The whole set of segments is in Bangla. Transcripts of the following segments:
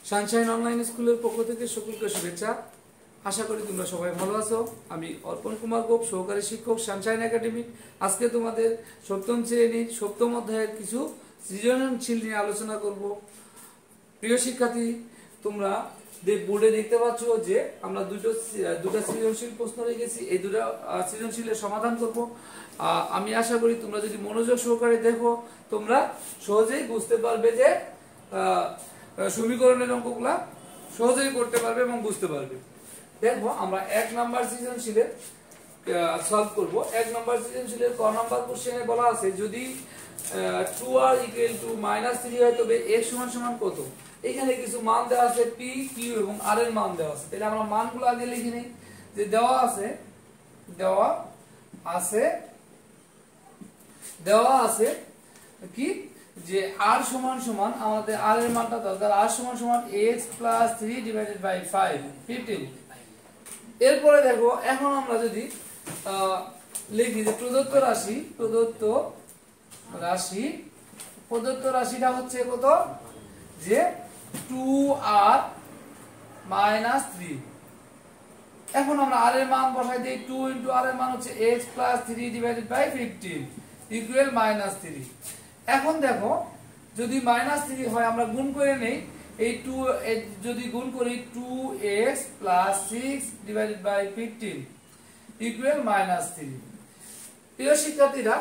সানশাইন অনলাইন স্কুলের পক্ষ থেকে সকলকে শুভেচ্ছা। আশা করি তোমরা সবাই ভালো আছো। আমি অর্পণ কুমার গোপ, সহকারী শিক্ষক, সানশাইন একাডেমি। আজকে তোমাদের সপ্তম শ্রেণীর সপ্তম অধ্যায়ের কিছু সৃজনশীল নিয়ে আলোচনা করব। প্রিয় শিক্ষার্থী, তোমরা বোর্ডে দেখতে পাচ্ছ যে আমরা দুটা সৃজনশীল প্রশ্ন রেখেছি। এই দুটা সৃজনশীলের সমাধান করব। আমি আশা করি তোমরা যদি মনোযোগ সহকারে দেখো, তোমরা সহজেই বুঝতে পারবে যে সমীকরণের অঙ্কগুলা সহজেই করতে পারবে এবং বুঝতে পারবে। দেখো, আমরা 1 নাম্বার সৃজনশীলে সলভ করব। 1 নাম্বার সৃজনশীলের ক নাম্বার কোশ্চেনে বলা আছে যদি 2r = -3 হয় তবে x সমান কত। এখানে কিছু মান দেওয়া আছে, p, q এবং r এর মান দেওয়া আছে। তাহলে আমরা মানগুলো আগে লিখে নেই। যে দেওয়া আছে কি যে r সমান আমাদের r এর মানটা দরকার। r সমান x + 3 / 5 15। এরপরে দেখো, এখন আমরা যদি লিখি যে প্রদত্ত রাশিটা হচ্ছে কত, যে 2r - 3। এখন আমরা r এর মান বসাই দেই। 2 * r এর মান হচ্ছে x + 3 / 15 = -3। এখন দেখো, যদি -3 হয় আমরা গুণ করে নেই। এই 2 যদি গুণ করি 2x + 6 / 15 = -3। প্রিয় শিক্ষার্থীরা,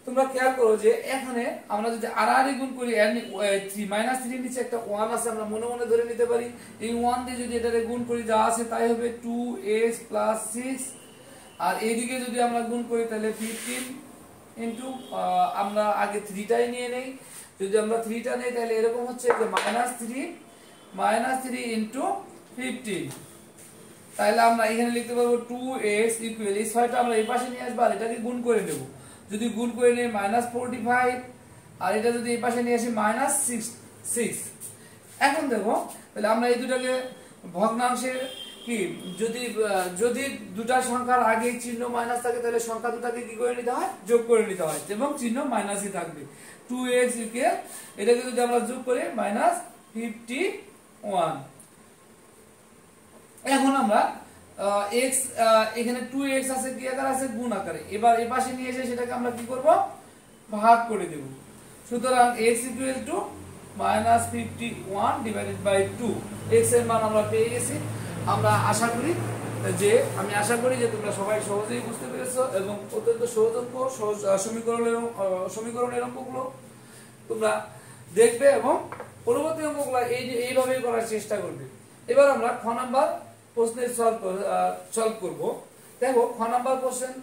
তোমরা খেয়াল করো যে এখানে আমরা যদি আর গুণ করি, -3 নিচে একটা 1 আছে, আমরা মনে মনে ধরে নিতে পারি। এই 1 দিয়ে যদি এটারে গুণ করি, যা আছে তাই হবে 2x + 6। আর এইদিকে যদি আমরা গুণ করি তাহলে 15 ইনটু আমরা আগে 3টাই নিয়ে নেই। যদি আমরা 3টা নেই তাহলে এরকম হচ্ছে যে -3 * 15। তাহলে আমরা এখানে লিখতে পারবো 2x = এই 6টা আমরা এই পাশে নিয়ে আসব আর এটাকে গুণ করে নেব। যদি গুণ করে নেই -45, আর এটা যদি এই পাশে নিয়ে আসি -6। এখন দেখো, তাহলে আমরা এই দুটাকে ভগ্নাংশের কি যদি দুটা সংখ্যার আগে চিহ্ন মাইনাস থাকে তাহলে সংখ্যা দুটাকে কি করে নিতে হয়, যোগ করে নিতে হয় এবং চিহ্ন মাইনাসই থাকবে। 2x এটাকে যদি আমরা যোগ করি -51। এখন আমরা x এখানে 2x আছে কি আকারে আছে, গুণ আকারে। এবার এই পাশে নিয়ে এসে সেটাকে আমরা কি করব, ভাগ করে দেব। সুতরাং x = -51/2। x এর মান আমরা পেয়ে গেছি। আমি আশা করি যে তোমরা সবাই সহজেই বুঝতে পেরেছো এবং অত্যন্ত সহজ অঙ্ক, সমীকরণের অঙ্কগুলো তোমরা দেখবে এবং পরবর্তী অঙ্কগুলো এইভাবেই করার চেষ্টা করবে। এবার আমরা খ নাম্বার প্রশ্নের সলভ করব। দেখো, খ নাম্বার কোশ্চেন,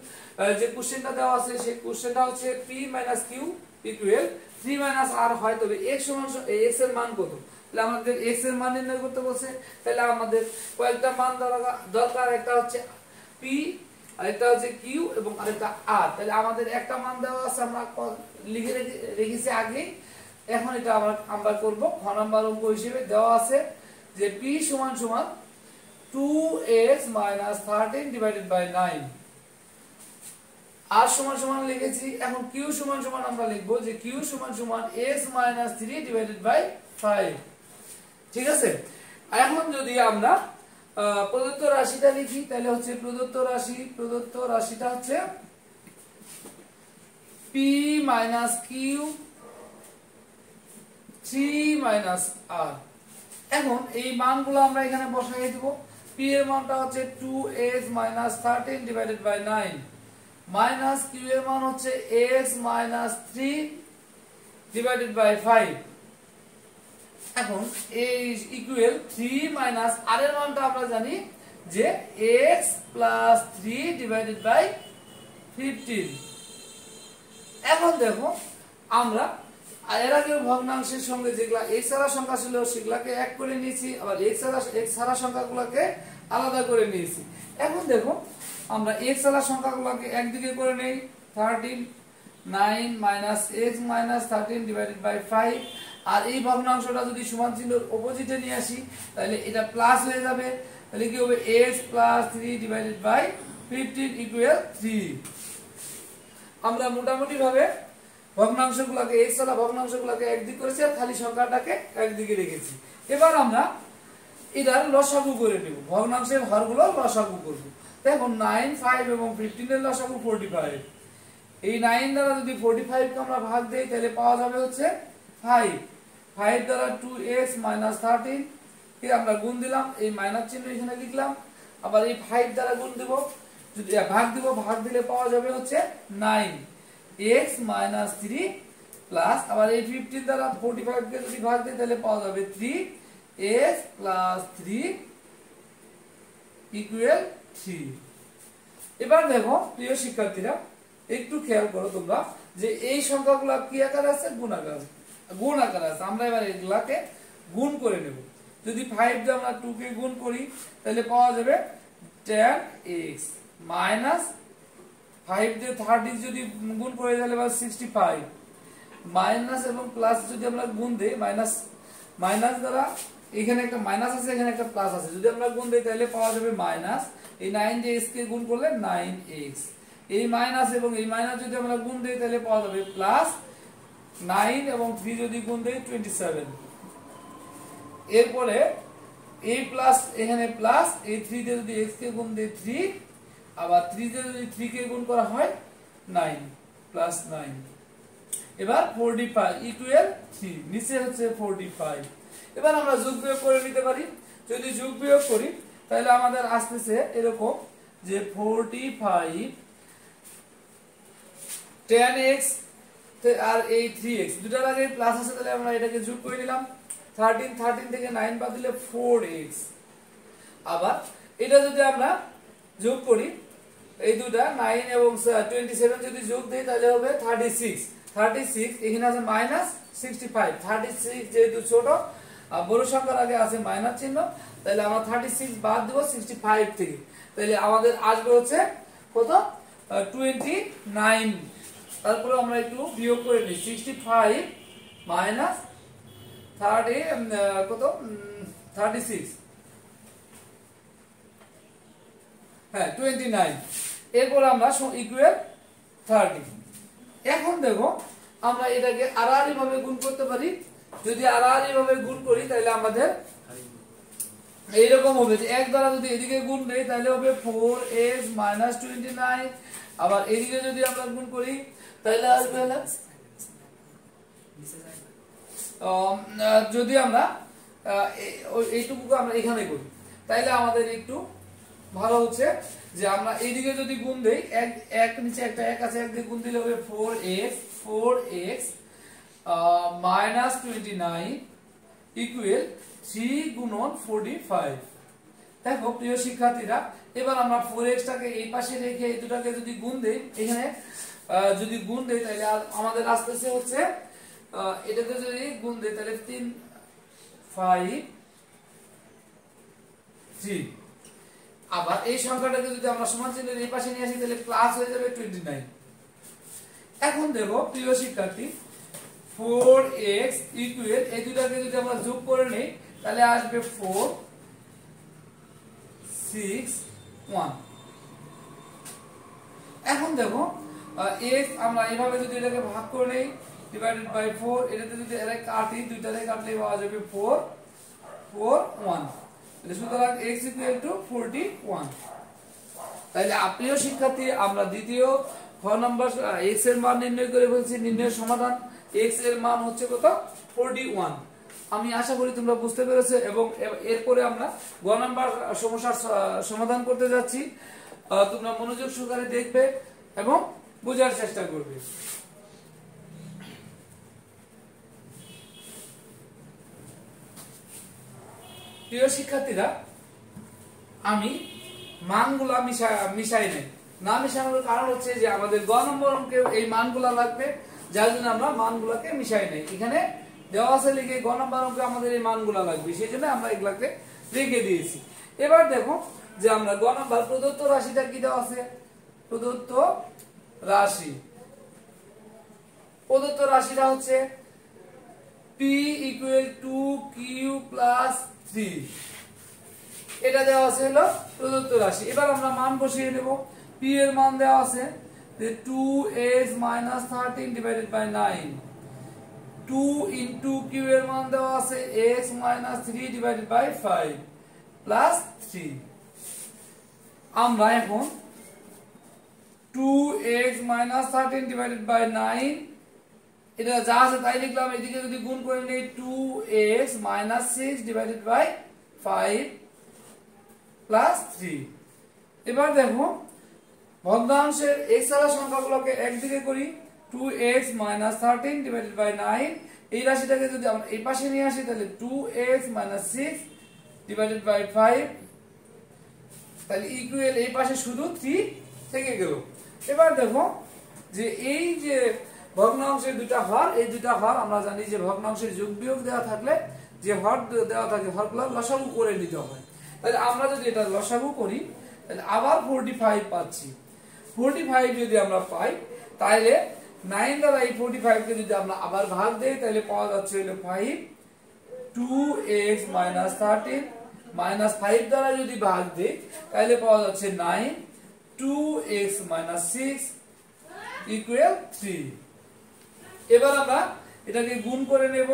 যে কোশ্চেনটা দেওয়া আছে সেই কোশ্চেনটা হচ্ছে p - q = 3 - r হয় তবে x এর মান কত। তাহলে আমাদের x এর মান নির্ণয় করতে বলছে। তাহলে আমাদের কয়েকটা মান দরকার। একটা হচ্ছে p, আরেকটা হচ্ছে q এবং আরেকটা r। তাহলে আমাদের একটা মান দেওয়া আছে, আমরা লিখে রেখেছি আগে। এখন এটা আমরা করব খ নাম্বার অঙ্ক হিসেবে। দেওয়া আছে যে p = 2x - 13 / 9। r সমান লিখেছি। এখন q সমান আমরা লিখব যে q = x - 3 / 5। ঠিক আছে। এখন যদি আমরা প্রদত্ত রাশিটা লিখি, তাহলে হচ্ছে প্রদত্ত রাশিটা হচ্ছে p - q 3 - r। এখন এই মানগুলো আমরা এখানে বসাই দেব। p এর মানটা হচ্ছে 2x - 13 / 9 মাইনাস q এর মান হচ্ছে x - 3 / 5। এখন এই ইকুয়াল 3 - r এর মানটা আমরা জানি যে x + 3 / 15। এখন দেখো, আমরা এর আগে ভগ্নাংশের সঙ্গে যেগুলা x ছাড়া সংখ্যা ছিল সেগুলাকে এক করে নিয়েছি, আবার x ছাড়া সংখ্যাগুলোকে আলাদা করে নিয়েছি। এখন দেখো, আমরা x ছাড়া সংখ্যাগুলোকে একদিকে করে নেই। 13 9 - x - 13 / 5। আর এই ভগ্নাংশটা যদি সমান চিহ্নের অপোজিটে নিয়ে আসি তাহলে এটা প্লাস হয়ে যাবে। তাহলে কি হবে, x + 3 / 15 = 3। আমরা মোটামুটি ভাবে ভগ্নাংশগুলোকে x ছাড়া ভগ্নাংশগুলোকে একদিকে করেছি আর খালি সংখ্যাটাকে একদিকে রেখেছি। এবার আমরা এটার লসাগু করে নেব, ভগ্নাংশের হরগুলো লসাগু করব। দেখো 9, 5 এবং 15 এর লসাগু 45। এই 9 দ্বারা যদি 45 কে আমরা ভাগ দেই তাহলে পাওয়া যাবে হচ্ছে 5। 5 দ্বারা 2x - 13 কে আমরা গুণ দিলাম, এই মাইনাস চিহ্ন এখানে লিখলাম। আবার এই 5 দ্বারা গুণ দেব, যদি ভাগ দিব, ভাগ দিলে পাওয়া যাবে হচ্ছে 9x - 3 প্লাস, আবার এই 15 দ্বারা 45 কে যদি ভাগ দেই তাহলে পাওয়া যাবে 3x + 3 = 3। এবার দেখো প্রিয় শিক্ষার্থীরা, একটু খেয়াল করো তোমরা যে এই সংখ্যাগুলো কি আকারে আছে, গুণ আকারে আছে। আমরা এবার এগুলাকে গুণ করে নেব। যদি 5 দিয়ে আমরা 2 কে গুণ করি তাহলে পাওয়া যাবে 10x মাইনাস 5 দিয়ে 30 যদি গুণ করে তাহলে পাবো 65, মাইনাস এবং প্লাস যদি আমরা গুণ দেই, মাইনাস দ্বারা এখানে একটা মাইনাস আছে, এখানে একটা প্লাস আছে, যদি আমরা গুণ দেই তাহলে পাওয়া যাবে মাইনাস। এই 9 দিয়ে x কে গুণ করলে 9x, এই মাইনাস এবং এই মাইনাস যদি আমরা গুণ দেই তাহলে পাওয়া যাবে প্লাস। 9 এবং 3 যদি গুণ দেই 27। এরপরে এই প্লাস এখানে প্লাস, এই 3 দিয়ে যদি x কে গুণ দেই 3, আবার 3 দিয়ে যদি 3 কে গুণ করা হয় 9 প্লাস 9। এবার 45 = 3, নিচে হচ্ছে 45। এবার আমরা যোগ বিয়োগ করে নিতে পারি। যদি যোগ বিয়োগ করি তাহলে আমাদের আসতেছে এরকম যে 45 10x আর এই 3x দুটার আগে প্লাস আছে, তাহলে আমরা এটাকে যোগ করে নিলাম। 13 থেকে 9 বাদ দিলে 4x। আবার এটা যদি আমরা যোগ করি, এই দুটা 9 এবং 27 যদি যোগ দেই তাহলে হবে 36। এখানে আছে -65। 36 যেহেতু ছোট আর বড় সংখ্যার আগে আছে মাইনাস চিহ্ন, তাহলে আমরা 36 বাদ দেব 65 থেকে, তাহলে আমাদের আসবে হচ্ছে কত, 29। তারপরে আমরা একটু বিয়োগ করে নিই, 65 মাইনাস 30 কত 36, হ্যাঁ 29। এরপর আমরা ইকুয়াল 30। এখন দেখো আমরা এটাকে আড়াআড়ি ভাবে গুণ করতে পারি। যদি আড়াআড়ি ভাবে গুণ করি তাহলে আমাদের এইরকম হবে যে 1 দ্বারা যদি এদিকে গুণ দেই তাহলে হবে 4x - 29। আবার এদিকে যদি আমরা গুণ করি তাহলে আসবে যদি আমরা এইটুকু আমরা এখানে করি তাহলে আমাদের একটু ভালো হচ্ছে যে আমরা এইদিকে যদি গুণ দেই, এক নিচে একটা 1 আছে, 1 দিয়ে গুণ দিলে হবে 4x - 29 = 3 গুণন 45। দেখো প্রিয় শিক্ষার্থীরা, এবার আমরা 4x টাকে এই পাশে রেখে এই দুটাকে যদি গুণ দেই, এখানে যদি গুণ দেই তাহলে আমাদের আসতেছে হচ্ছে এটাতে যদি গুণ দেই তাহলে 3 5 3। আবার এই সংখ্যাটাকে যদি আমরা সমান চিহ্নের এই পাশে নিয়ে আসি তাহলে প্লাস হয়ে যাবে 29। এখন দেখো প্রিয় শিক্ষার্থী, 4x = এই দুটাকে যদি আমরা যোগ করে নেই তাহলে আসবে 4 6 1। এখন দেখো x আমরা এইভাবে যদি এটাকে ভাগ করে নেই /4, এটাতে যদি এর কাটি, দুইটারে কাটলে পাওয়া যাবে 4 4 1। সুতরাং x = 41। তাহলে প্রিয় শিক্ষার্থী, আমরা দ্বিতীয় খ নম্বর x এর মান নির্ণয় করে ফেলছি। নির্ণয়ের সমাধান, x এর মান হচ্ছে কত, 41। আমি আশা করি তোমরা বুঝতে পেরেছো। এবং এরপরে আমরা গ নম্বর সমস্যার সমাধান করতে যাচ্ছি। তোমরা মনোযোগ সহকারে দেখবে এবং বোঝার চেষ্টা করবে। প্রিয় শিক্ষার্থীরা, আমি মানগুলা মিশাই নাই। না মিশানোর কারণ হচ্ছে যে আমাদের গ নম্বর অঙ্কে এই মানগুলা লাগবে, যার জন্য আমরা মানগুলাকে মিশাই নাই। এখানে দেওয়া আছে লিখে গ নম্বর অঙ্কে আমাদের এই মানগুলা লাগবে, সেই জন্য আমরা এগুলাকে রেখে দিয়েছি। এবার দেখো যে আমরা গ নম্বর প্রদত্ত রাশিটা কি দেওয়া আছে, প্রদত্ত রাশিটা হচ্ছে p = 2q + 3। এটা দেওয়া আছে হলো প্রদত্ত রাশি। এবার আমরা মান বসিয়ে নেব। p এর মান দেওয়া আছে যে 2x - 13 / 9। 2 × q এর মান দেওয়া আছে x - 3 / 5। প্লাস 3। আমরা এখন 2x minus 13 divided by 9 এটা যা আছে তাই লিখলাম। এদিকে যদি গুণ করে নেই 2x minus 6 divided by 5 plus 3। এবার দেখো ভগ্নাংশের x ছাড়া সংখ্যাগুলোকে একদিকে করি। 2x minus 13 divided by 9 এই রাশিটাকে যদি আমরা এই পাশে নিয়ে আসি তাহলে 2x minus 6 divided by 5 তাহলে ইকুয়াল এই পাশে শুধু 3 থেকে গেল। এবার দেখো যে এই যে ভগ্নাংশের দুটো হর, এই দুটো হর আমরা জানি যে ভগ্নাংশের যোগ বিয়োগ দেওয়া থাকলে যে হর দেওয়া থাকে হরগুলো লসাগু করে নিতে হয়। তাহলে আমরা যদি এটা লসাগু করি তাহলে আবার 45 পাচ্ছি। 45 যদি আমরা পাই তাহলে 9 দ্বারা এই 45 কে যদি আমরা আবার ভাগ দেই তাহলে পাওয়া যাচ্ছে হলো 5। 2x minus 13 minus 5 দ্বারা যদি ভাগ দেই তাহলে পাওয়া যাচ্ছে 9। 2x minus 6 equal 3। এবার আমরা এটাকে গুণ করে নেব।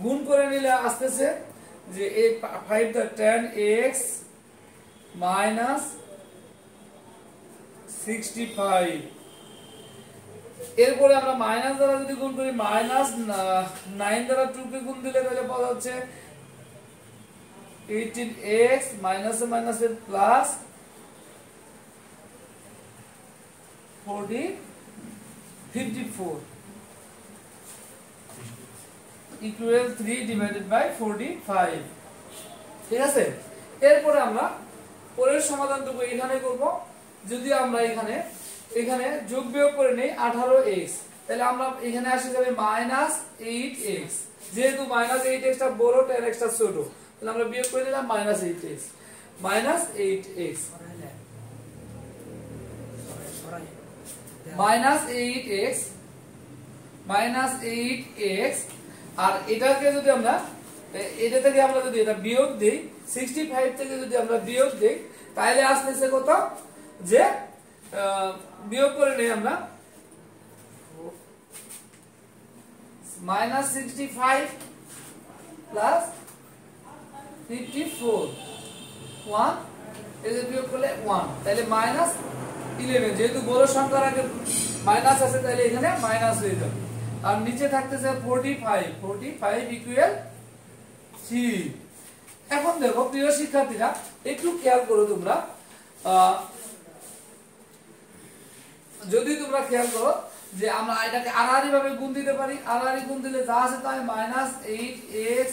গুণ করে নিলে আসতেছে যে এই 5 দ্বারা 10x minus 65। এরপরে আমরা মাইনাস দ্বারা যদি গুণ করি মাইনাস 9 দ্বারা 2 কে গুণ দিলে তাহলে পাওয়া যাচ্ছে 18x মাইনাস মাইনাসে প্লাস 54 ইকুয়াল 3 ডিভাইডেড বাই 45। ঠিক আছে, এরপরে আমরা পরের সমাধানটুকু এখানে করব। যদি আমরা এখানে যোগ বিয়োগ করে নেই 18x তাহলে আমরা এখানে আসে যাবে -8x। যেহেতু -8x টা বড় 10x টা ছোট তাহলে আমরা বিয়োগ করে নিলাম -8x -8x আর এটাকে যদি আমরা এটা থেকে আমরা যদি এটা বিয়োগ দেই 65 থেকে যদি আমরা বিয়োগ দেই তাহলে আসতেছে কত যে বিয়োগ করে নেই আমরা -65 প্লাস 54 1 এর বিয়োগ করলে 1 তাহলে -11। যেহেতু বড় সংখ্যার আগে মাইনাস আছে তাহলে এখানে মাইনাস হয়ে যাবে। আর নিচে থাকতেছে 45 ইকুয়াল 3। এখন দেখো প্রিয় শিক্ষার্থীরা একটু খেয়াল করো তোমরা, যদি তোমরা খেয়াল করো যে আমরা এটাকে আড়াআড়ি ভাবে গুণ দিতে পারি। আড়াআড়ি গুণ দিলে যা আছে তাই -8x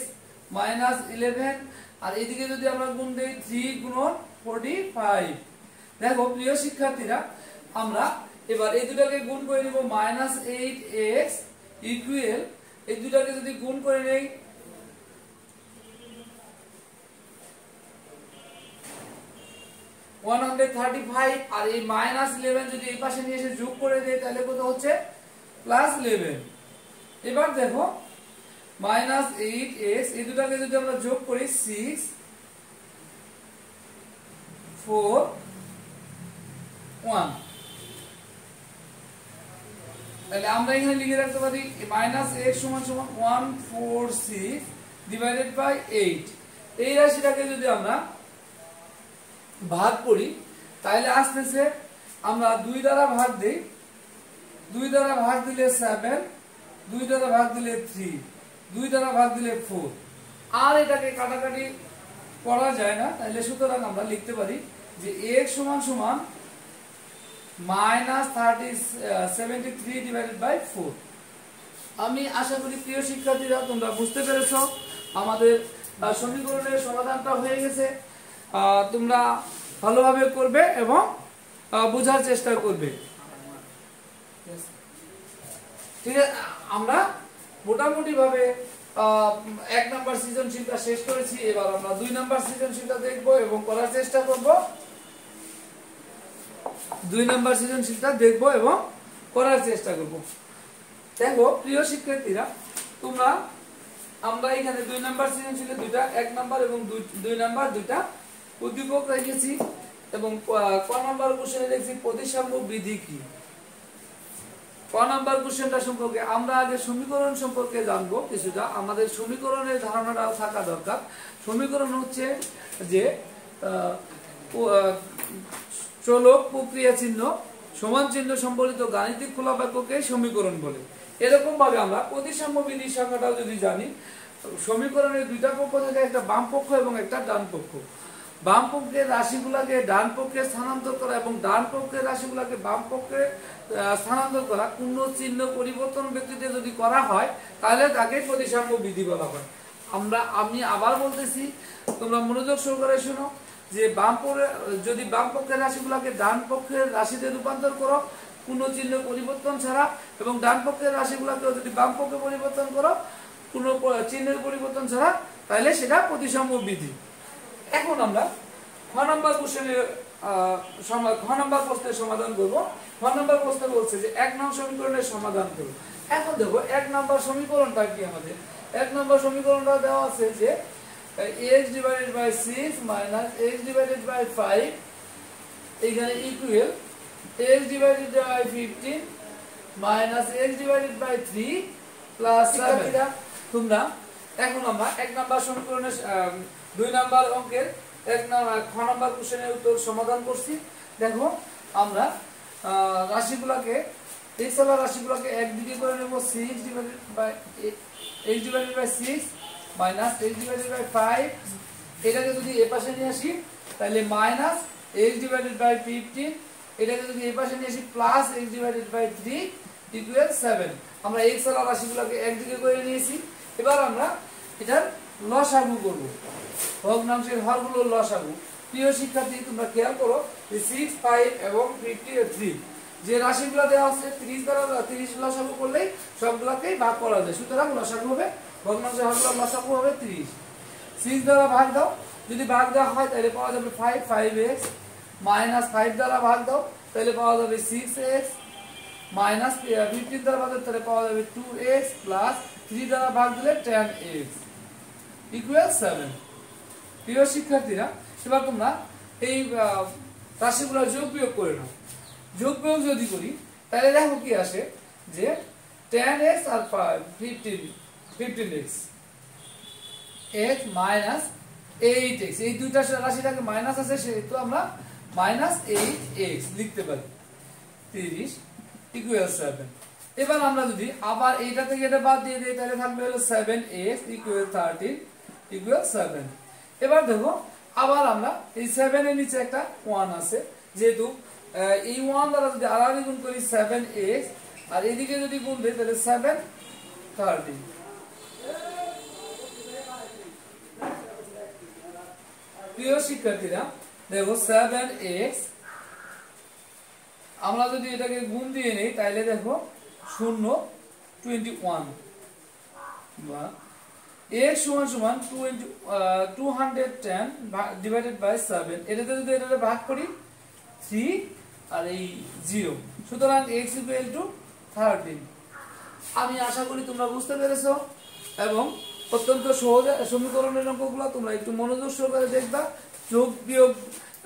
-11 আর এদিকে যদি আমরা গুণ দেই 3 গুণন 45। দেখো প্রিয় শিক্ষার্থীরা আমরা এবার এই দুটাকে গুণ করে নিব -8x ইকুয়াল এই দুটাকে যদি গুণ করে নেই 135 আর এই -11 যদি এই পাশে নিয়ে এসে যোগ করে দেই তাহলে কত হচ্ছে +11। এবার দেখো -8x এই দুটাকে যদি আমরা যোগ করি 6 4 1 তাহলে আমরা এখানে লিখে রাখতে পারি -x = 146 ডিভাইডেড বাই 8। এই রাশিটাকে যদি আমরা ভাগ করি তাহলে আসতেছে আমরা 2 দ্বারা ভাগ দেই, 2 দ্বারা ভাগ দিলে 7, 2 দ্বারা ভাগ দিলে 3, 2 দ্বারা ভাগ দিলে 4। আর এটাকে কাটাকাটি করা যায় না তাহলে সুতরাং আমরা লিখতে পারি যে x = -73 ডিভাইডেড বাই 4। আমি আশা করি প্রিয় শিক্ষার্থীরা তোমরা বুঝতে পেরেছো। আমাদের সমীকরণের সমাধানটা হয়ে গেছে। তোমরা ভালোভাবে করবে এবং বোঝার চেষ্টা করবে। ঠিক আছে, আমরা মোটামুটি ভাবে 1 নাম্বার সৃজনশীলটা শেষ করেছি। এবার আমরা 2 নাম্বার সৃজনশীলটা দেখব এবং করার চেষ্টা করব। 2 নাম্বার সৃজনশীলটা দেখব এবং করার চেষ্টা করব। দেখো প্রিয় শিক্ষার্থীরা তোমরা আমরা এখানে 2 নাম্বার সৃজনশীলে দুইটা 1 নাম্বার এবং 2 নাম্বার দুইটা উদ্দীপক রেখেছি এবং ক নাম্বার কোশ্চেনে লিখছি প্রতিসাম্য বিধি কি। ক নাম্বার কোশ্চেনটা সম্পর্কে আমরা আগে সমীকরণ সম্পর্কে জানবো কিছুটা। আমাদের সমীকরণের ধারণাটাও থাকা দরকার। সমীকরণ হচ্ছে যে চলক, প্রক্রিয়া চিহ্ন, সমান চিহ্ন সম্বলিত গাণিতিক খোলা বাক্যকে সমীকরণ বলে। এরকম ভাবে আমরা প্রতিসাম্য বিধির সংখ্যাটাও যদি জানি, সমীকরণের দুইটা পক্ষ থাকে, একটা বাম পক্ষ এবং একটা ডান পক্ষ। বাম পক্ষের রাশিগুলোকে ডান পক্ষে স্থানান্তর করা এবং ডান পক্ষের রাশিগুলোকে বাম পক্ষে স্থানান্তর করা কোন চিহ্ন পরিবর্তন ব্যক্তিতে যদি করা হয় তাহলে তাকে প্রতিসাম্য বিধি বলা হয়। আমি আবার বলতেছি, তোমরা মনোযোগ সহকারে শোনো, যে যদি বাম পক্ষের রাশিগুলোকে ডান পক্ষের রাশিতে রূপান্তর করো কোন চিহ্ন পরিবর্তন ছাড়া, এবং ডান পক্ষের রাশিগুলোকে যদি বাম পক্ষে পরিবর্তন করো কোন চিহ্নের পরিবর্তন ছাড়া, তাহলে সেটা প্রতিসাম্য বিধি। এখন আমরা খ নাম্বার প্রশ্নের সমাধান করব। খ নাম্বার প্রশ্ন বলছে যে 1 নং সমীকরণের সমাধান করো। এখন দেখো 1 নাম্বার সমীকরণটা কি আমাদের। 1 নাম্বার সমীকরণটা দেওয়া আছে যে x divided by 6 minus x divided by 5 এখানে equal x divided by 15 minus x divided by 3 plus 7। তোমরা এখন আমরা 1 নাম্বার সমীকরণের 2 নাম্বার অঙ্কের খ নাম্বার কোশ্চেনের উত্তর সমাধান করছি। দেখো আমরা রাশিগুলোকে এই সব রাশিগুলোকে একদিকে করে নেব 6 divided by x divided by 6 minus x divided by 5, এটাকে যদি এই পাশে নিয়ে আসি তাহলে minus x divided by 15, এটাকে যদি এই পাশে নিয়ে আসি plus x divided by 3 equal 7। আমরা এই সব রাশিগুলোকে একদিকে করে নিয়েছি। এবার আমরা এটার লসাগু করব, ভগ্নাংশের হরগুলোর লসাগু। প্রিয় শিক্ষার্থী তোমরা খেয়াল করো যে 6, 5 এবং 53 যে রাশিগুলো দেওয়া আছে 30 দ্বারা 30 লসাগু করলেই সবগুলোকেই ভাগ করা যায়, সুতরাং লসাগু হবে ভগ্নাংশের হরগুলোর লসাগু হবে 30। 6 দ্বারা ভাগ দাও, যদি ভাগ দেওয়া হয় তাহলে পাওয়া যাবে 5x, মাইনাস 5 দ্বারা ভাগ দাও তাহলে পাওয়া যাবে 6x, মাইনাস 15 দ্বারা ভাগ দাও তাহলে পাওয়া যাবে 2x, প্লাস 3 দ্বারা ভাগ দিলে 10x ইকুয়াল 7। প্রিয় শিক্ষার্থীরা এবার তোমরা এই রাশিগুলো যোগ বিয়োগ করে নাও। যোগ বিয়োগ যদি করি তাহলে দেখো কি আসে যে 10x আর 15x x মাইনাস 8x, এই দুইটা রাশিটাকে মাইনাস আছে সেহেতু আমরা মাইনাস 8x লিখতে পারি। 30 ইকুয়াল 7। এবার আমরা যদি আবার এইটা থেকে এটা বাদ দিয়ে দিই তাহলে থাকবে হলো 7x ইকুয়াল 13 ইকুয়াল 7। এবার দেখো আবার আমরা এই 7 এর নিচে একটা 1 আছে, যেহেতু এই 1 দ্বারা যদি আড়াআড়ি গুণ করি 7x আর এদিকে যদি গুণ দেই তাহলে 7 13। প্রিয় শিক্ষার্থীরা দেখো 7x আমরা যদি এটাকে গুণ দিয়ে নেই তাহলে দেখো 0 21 বা x সমান সমান 210 ডিভাইডেড বাই 7, এটাতে যদি এটাকে ভাগ করি 3 আর এই 0, সুতরাং x ইকুয়াল টু 13। আমি আশা করি তোমরা বুঝতে পেরেছো এবং অত্যন্ত সহজ সমীকরণের অঙ্কগুলো তোমরা একটু মনোযোগ সহকারে দেখবা। যোগ বিয়োগ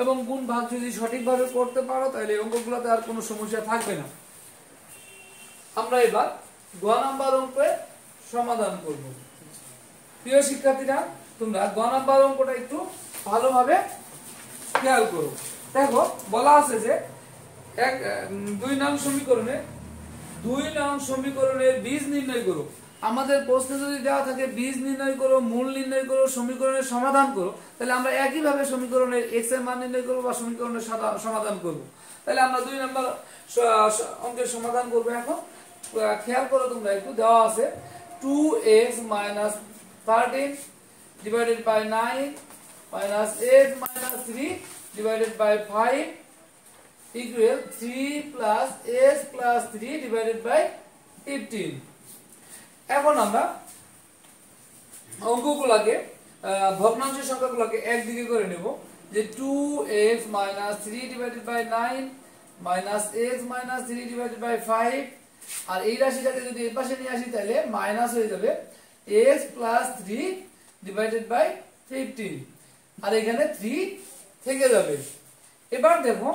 এবং গুণ ভাগ যদি সঠিকভাবে করতে পারো তাহলে এই অঙ্কগুলোতে আর কোনো সমস্যা থাকবে না। আমরা এবার গ নাম্বার অঙ্কের সমাধান করব। প্রিয় শিক্ষার্থীরা তোমরা গ নাম্বার অঙ্কটা একটু ভালোভাবে খেয়াল করো। দেখো বলা আছে যে 2 নং সমীকরণের বীজ নির্ণয় করো। আমাদের প্রশ্নে যদি দেওয়া থাকে বীজ নির্ণয় করো, মূল নির্ণয় করো, সমীকরণের সমাধান করো, তাহলে আমরা একইভাবে সমীকরণের x এর মান নির্ণয় করব বা সমীকরণের সমাধান করব। তাহলে আমরা 2 নম্বর অঙ্কের সমাধান করব। এখন খেয়াল করো তোমরা একটু, দেওয়া আছে 2x minus 13 divided by 9 minus 8 minus 3 divided by 5 equal 3 plus s plus 3 divided by 15। এখন আমরা অঙ্কগুলোকে ভগ্নাংশের সংখ্যাগুলোকে একদিকে করে নেব, যে 2x minus 3 divided by 9 minus x minus 3 divided by 5, আর এই রাশিটাকে যদি এই পাশে নিয়ে আসি তাহলে মাইনাস হয়ে যাবে x plus 3 divided by 15, আর এখানে 3 থেকে যাবে। এবার দেখো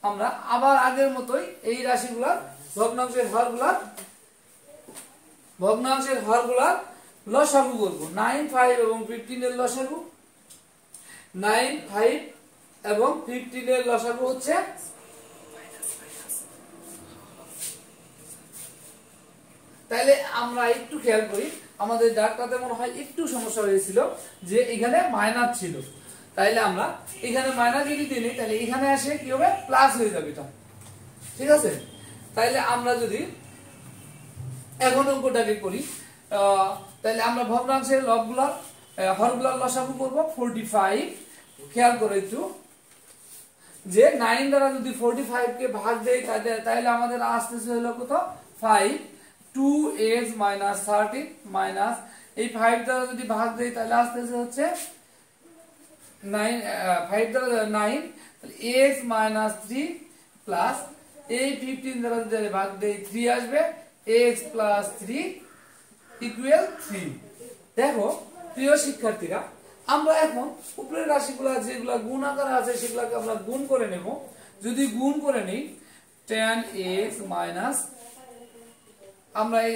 আমরা আবার আগের মতোই এই রাশিগুলা ভগ্নাংশের হরগুলার লসাগু করব। 9, 5 এবং 15 এর লসাগু, 9, 5 এবং 15 এর লসাগু হচ্ছে তাইলে আমরা একটু খেয়াল করি, আমাদের ডাকটাতে মনে হয় একটু সমস্যা হয়েছিল যে এখানে মাইনাস ছিল, তাইলে আমরা এখানে মাইনাস যদি দিই তাহলে এখানে আসে কি হবে, প্লাস হয়ে যাবে এটা, ঠিক আছে। তাইলে আমরা যদি এখন অঙ্কটাকে করি, তাহলে আমরা ভগ্নাংশের লবগুলার হরগুলার লসাগু করব 45। খেয়াল করে একটু যে 9 দ্বারা যদি 45 কে ভাগ দেই তাহলে আমাদের আসতেছে হলো কত, 5। 2x minus 30 মাইনাস এই 5 দ্বারা যদি ভাগ দেই তাহলে আসতেছে হচ্ছে 9, 5 দ্বারা 9, তাহলে x minus 3 প্লাস এই 15 দ্বারা যদি ভাগ দেই 3 আসবে, x plus 3 equal 3। দেখো প্রিয় শিক্ষার্থীরা, আমরা এখন উপরের রাশিগুলো যেগুলো গুণ আকারে আছে সেগুলোকে আমরা গুণ করে নেব। যদি গুণ করে নেই 10x মাইনাস, আমরা এই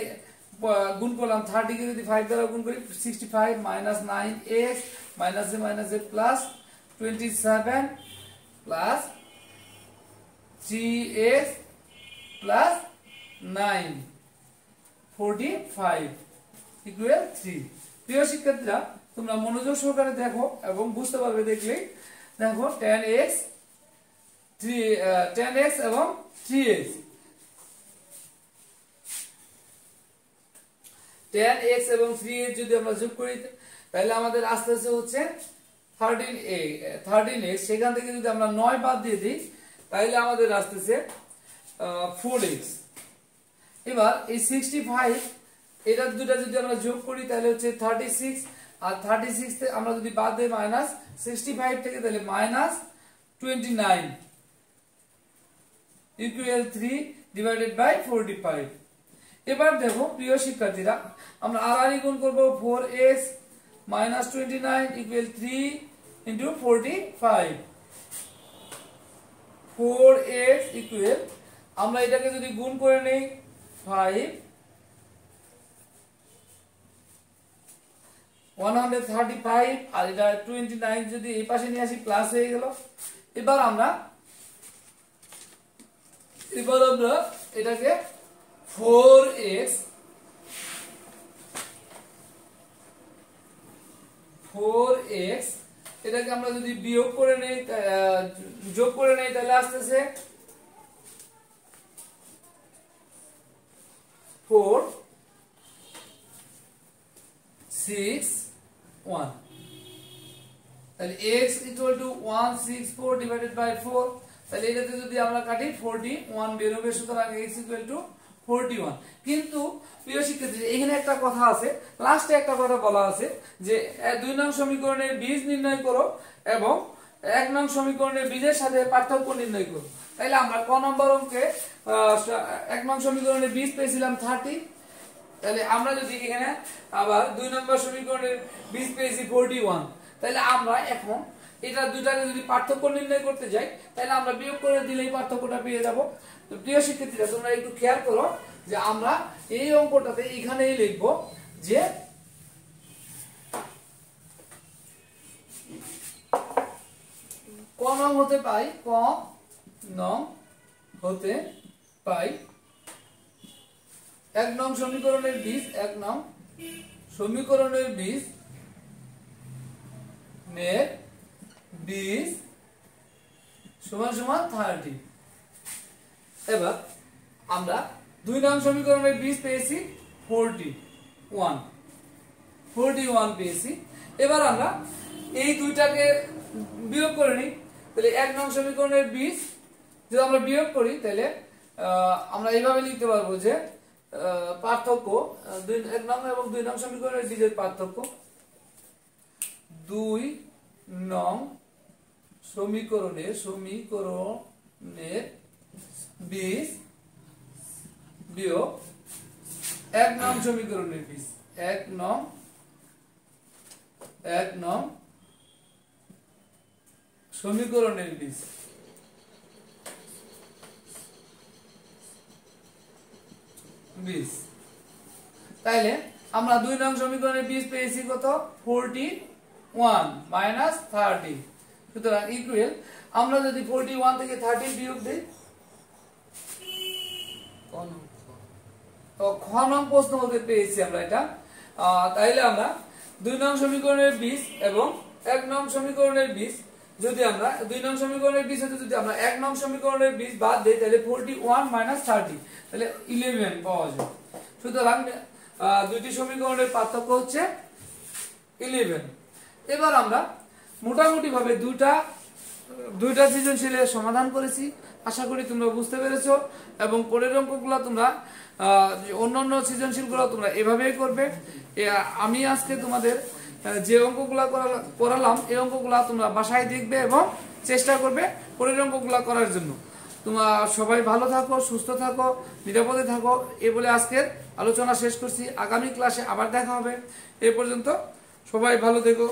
গুণ করলাম 30 কে যদি 5 দ্বারা গুণ করি 65 minus 9x minus a plus 27 plus 3x plus 9 45 equal 3। প্রিয় শিক্ষার্থীরা, তোমরা মনোযোগ সহকারে দেখো এবং বুঝতে পারবে দেখলেই। দেখো 10x এবং 3x, 10x এবং 3x যদি আমরা যোগ করি তাহলে আমাদের আসতেছে হচ্ছে 13x। সেখান থেকে যদি আমরা 9 বাদ দিয়ে দিই তাহলে আমাদের আসতেছে 4x। এবার এই 65 এটা দুটো যদি আমরা যোগ করি তাহলে হচ্ছে 36, আর 36 থেকে আমরা যদি বাদ দেই মাইনাস 65 থেকে তাহলে মাইনাস 29 ইকুয়াল 3 ডিভাইডেড বাই 45। এবার দেখো প্রিয় শিক্ষার্থীরা, আমরা আর গুণ করব 4x minus 29 equal 3 into 45। 4x equal, আমরা এটাকে যদি গুণ করে নেই 5 135 আর এটা 29 যদি এই পাশে নিয়ে আসি প্লাস হয়ে গেল। এবার আমরা এটাকে 4x এটাকে আমরা যদি বিয়োগ করে নেই যোগ করে নেই তাহলে আসতেছে 4 6 1। তাহলে x equal to 164 divided by 4, তাহলে এটাতে যদি আমরা কাটি 41 বের হবে, সুতরাং x equal to 41। কিন্তু প্রিয় শিক্ষার্থী, এখানে একটা কথা আছে, লাস্টে একটা কথা বলা আছে যে 2 নং সমীকরণের বীজ নির্ণয় করো এবং 1 নং সমীকরণের বীজের সাথে পার্থক্য নির্ণয় করো। তাইলে আমরা ক নম্বর অঙ্কে 1 নং সমীকরণের বীজ পেয়েছিলাম 30, তাহলে আমরা যদি এখানে আবার 2 নম্বর সমীকরণের বীজ পেয়েছি 41, তাহলে আমরা এখন এটা দুটাকে যদি পার্থক্য নির্ণয় করতে যাই তাহলে আমরা বিয়োগ করে দিলেই পার্থক্যটা পেয়ে যাব। তো প্রিয় শিক্ষার্থীরা, তোমরা একটু খেয়াল করো যে আমরা এই অঙ্কটাতে এখানেই লিখব যে ক নং হতে পাই 1 নং সমীকরণের বীজ 1 নং সমীকরণের বীজ সমান সমান 30। এবার আমরা 2 নং সমীকরণের বীজ পেয়েছি 41 পেয়েছি। এবার আমরা এই দুইটাকে বিয়োগ করে নিই, তাহলে 1 নং সমীকরণের বীজ যদি আমরা বিয়োগ করি তাহলে আমরা এইভাবে লিখতে পারবো যে পার্থক্য 1 নং এবং 2 নং সমীকরণের বীজের পার্থক্য 2 নং সমীকরণের বীজ বিয়োগ 1 নং সমীকরণের বীজ 1 নং সমীকরণের বীজ। 20। তাইলে আমরা 2 নং সমীকরণের 20 পেয়েছি কত 41 মাইনাস 30। সুতরাং ইকুয়াল আমরা যদি 41 থেকে 30 বিয়োগ দেই তো খ নং প্রশ্ন হতে পেয়েছি আমরা এটা। তাইলে আমরা 2 নং সমীকরণের 20 এবং 1 নং সমীকরণের 20 যদি আমরা 2 নং সমীকরণের 20 হতে যদি আমরা 1 নং সমীকরণের 20 বাদ দেই তাহলে 41 মাইনাস 30 তাহলে 11 পাওয়া যায়। সুতরাং দুইটি সমীকরণের পার্থক্য হচ্ছে 11। এবার আমরা মোটামুটি ভাবে দুইটা সৃজনশীলের সমাধান করেছি। আশা করি তোমরা বুঝতে পেরেছো এবং পরের অঙ্কগুলো তোমরা অন্যান্য সৃজনশীলগুলো তোমরা এভাবেই করবে। আমি আজকে তোমাদের যে অঙ্কগুলো করালাম এই অঙ্কগুলো তোমরা বাসায় দেখবে এবং চেষ্টা করবে পরের অঙ্কগুলো করার জন্য। তোমরা সবাই ভালো থাকো, সুস্থ থাকো, নিরাপদে থাকো এই বলে আজকের আলোচনা শেষ করছি। আগামী ক্লাসে আবার দেখা হবে। এ পর্যন্ত সবাই ভালো থেকো।